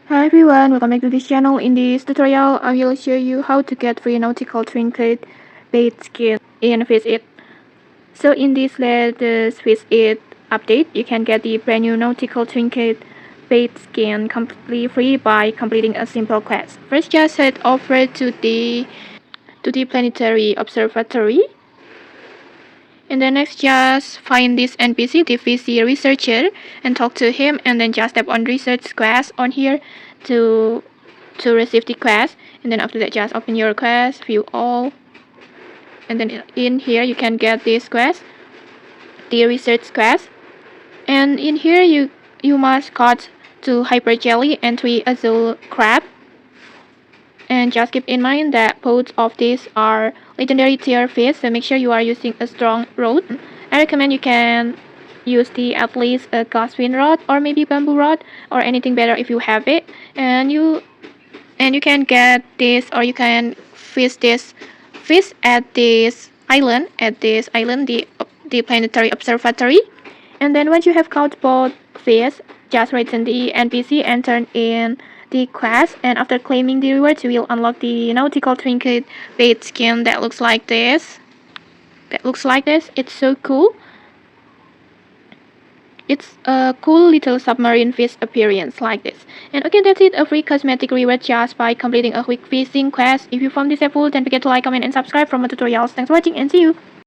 Hi everyone, welcome back to this channel. In this tutorial, I will show you how to get free Nautical Trinket Bait Skin in Fish It. So in this latest Fish It update, you can get the brand new Nautical Trinket Bait Skin completely free by completing a simple quest. First, just head over to the Planetary Observatory. And then next, just find this NPC, the VC researcher, and talk to him. And then just tap on research quest on here to receive the quest. And then after that, just open your quest, view all. And then in here, you can get this quest, the research quest. And in here, you must catch 2 hyper jelly and 3 Azul crab. And just keep in mind that both of these are legendary tier fish, so make sure you are using a strong rod. I recommend you can use at least a glasswing rod or maybe bamboo rod or anything better if you have it. And you can get this, or you can fish this fish at this island, the Planetary Observatory. And then once you have caught both fish, just return the NPC and turn in the quest, and after claiming the rewards, you will unlock the Nautical Trinket Bait Skin that looks like this. It's so cool. It's a cool little submarine fish appearance like this. And okay, that's it, a free cosmetic reward just by completing a quick fishing quest. If you found this helpful, don't forget to like, comment, and subscribe for more tutorials. Thanks for watching and see you!